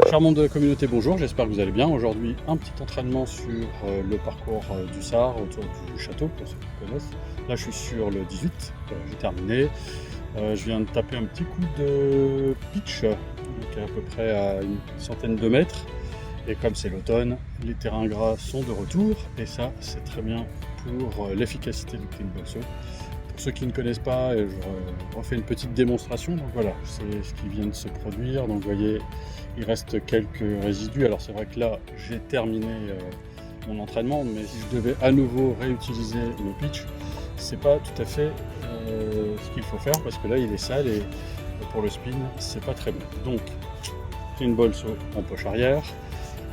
Cher membre de la communauté, bonjour, j'espère que vous allez bien. Aujourd'hui, un petit entraînement sur le parcours du Sar, autour du château, pour ceux qui connaissent. Là, je suis sur le 18, j'ai terminé. Je viens de taper un petit coup de pitch, donc à peu près à une centaine de mètres. Et comme c'est l'automne, les terrains gras sont de retour, et ça, c'est très bien pour l'efficacité du clean ball saut. Pour ceux qui ne connaissent pas, je refais une petite démonstration. Donc voilà, c'est ce qui vient de se produire. Donc vous voyez, il reste quelques résidus. Alors c'est vrai que là, j'ai terminé mon entraînement, mais si je devais à nouveau réutiliser le pitch, c'est pas tout à fait ce qu'il faut faire, parce que là, il est sale et pour le spin, c'est pas très bon. Donc, clean ball saut en poche arrière.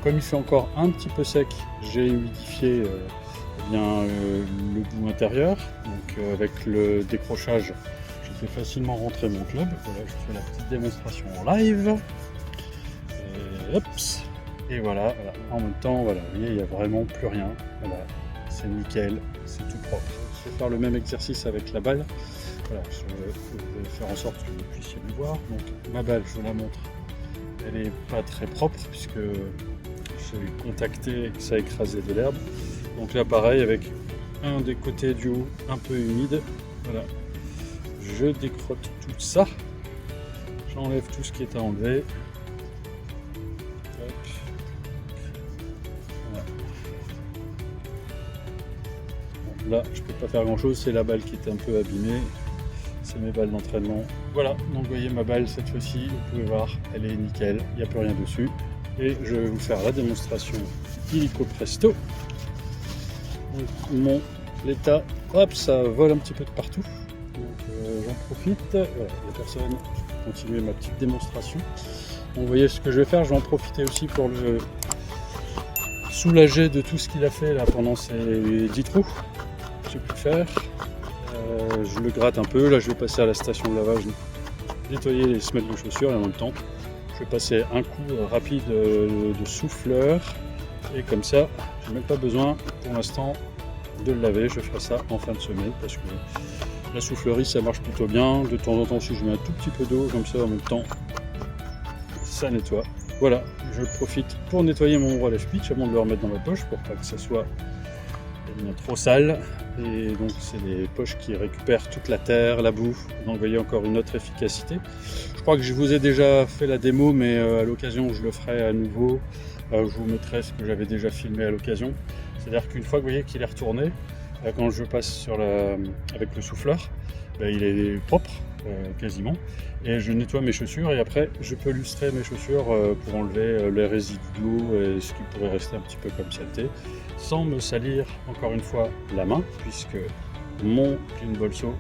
Comme il fait encore un petit peu sec, j'ai humidifié le bout intérieur. Donc avec le décrochage, je fais facilement rentrer mon club. Voilà, je fais la petite démonstration en live. Et voilà, en même temps, voilà, vous voyez, il n'y a vraiment plus rien. Voilà, c'est nickel, c'est tout propre. Je vais faire le même exercice avec la balle. Voilà, je vais faire en sorte que vous puissiez le voir. Donc ma balle, je vous la montre, elle n'est pas très propre puisque j'ai contacté et que ça a écrasé de l'herbe. Donc là pareil, avec un des côtés du haut un peu humide, voilà, je décrotte tout ça, j'enlève tout ce qui est à enlever. Hop. Voilà. Bon, là je peux pas faire grand chose, c'est la balle qui est un peu abîmée, c'est mes balles d'entraînement. Voilà, donc vous voyez ma balle cette fois-ci, vous pouvez voir, elle est nickel, il n'y a plus rien dessus. Et je vais vous faire la démonstration illico presto. Mon l'état, hop, ça vole un petit peu de partout. Donc j'en profite. Voilà, il n'y a personne. Je vais continuer ma petite démonstration. Donc, vous voyez ce que je vais faire. Je vais en profiter aussi pour le soulager de tout ce qu'il a fait là pendant ces 10 trous. J'ai pu faire. Je le gratte un peu. Là, je vais passer à la station de lavage, nettoyer les semelles de chaussures et en même temps, je vais passer un coup rapide de souffleur. Et comme ça, je n'ai même pas besoin pour l'instant de le laver. Je ferai ça en fin de semaine parce que la soufflerie ça marche plutôt bien. De temps en temps, si je mets un tout petit peu d'eau comme ça en même temps, ça nettoie. Voilà, je profite pour nettoyer mon relève pitch avant de le remettre dans ma poche pour pas que ça soit trop sale. Et donc c'est des poches qui récupèrent toute la terre, la boue. Donc vous voyez encore une autre efficacité. Je crois que je vous ai déjà fait la démo, mais à l'occasion je le ferai à nouveau. Je vous mettrai ce que j'avais déjà filmé à l'occasion. C'est-à-dire qu'une fois que vous voyez qu'il est retourné, quand je passe avec le souffleur, il est propre quasiment. Et je nettoie mes chaussures et après je peux lustrer mes chaussures pour enlever les résidus d'eau et ce qui pourrait rester un petit peu comme saleté, sans me salir encore une fois la main, puisque mon clean ball saut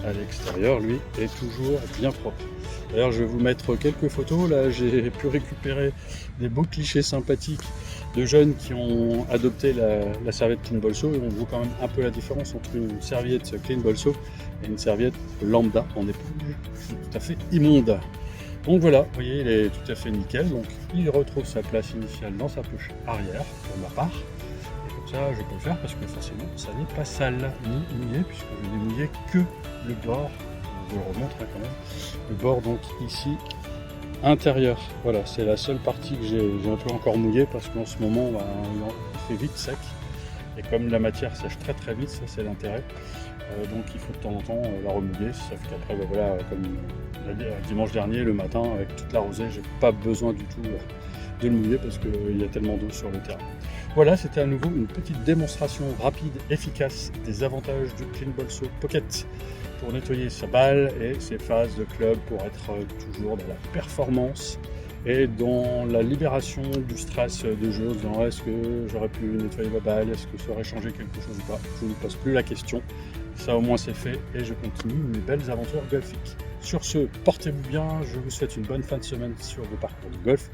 à l'extérieur, lui, est toujours bien propre. D'ailleurs, je vais vous mettre quelques photos. Là, j'ai pu récupérer des beaux clichés sympathiques de jeunes qui ont adopté la serviette clean ball saut. Et on voit quand même un peu la différence entre une serviette clean ball saut et une serviette lambda en éponge. C'est tout à fait immonde. Donc voilà, vous voyez, il est tout à fait nickel. Donc il retrouve sa place initiale dans sa poche arrière, pour ma part. Ça, je peux le faire parce que forcément ça n'est pas sale ni mouillé, puisque je n'ai mouillé que le bord. Je vous le remontre quand même. Le bord donc ici intérieur. Voilà, c'est la seule partie que j'ai un peu encore mouillé parce qu'en ce moment il fait vite sec. Et comme la matière sèche très très vite, ça c'est l'intérêt. Donc il faut de temps en temps la remouiller. Sauf qu'après, voilà, comme dimanche dernier, le matin, avec toute la rosée, j'ai pas besoin du tout de le mouiller parce qu'il y a tellement d'eau sur le terrain. Voilà, c'était à nouveau une petite démonstration rapide, efficace des avantages du Clean Ball Saut Pocket pour nettoyer sa balle et ses phases de club pour être toujours dans la performance et dans la libération du stress de jeu, en disant est-ce que j'aurais pu nettoyer ma balle, est-ce que ça aurait changé quelque chose ou pas. Je ne vous pose plus la question, ça au moins c'est fait et je continue mes belles aventures golfiques. Sur ce, portez-vous bien, je vous souhaite une bonne fin de semaine sur vos parcours de golf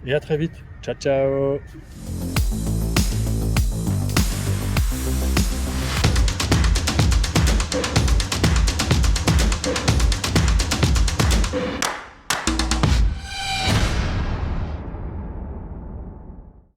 et à très vite. Ciao ciao.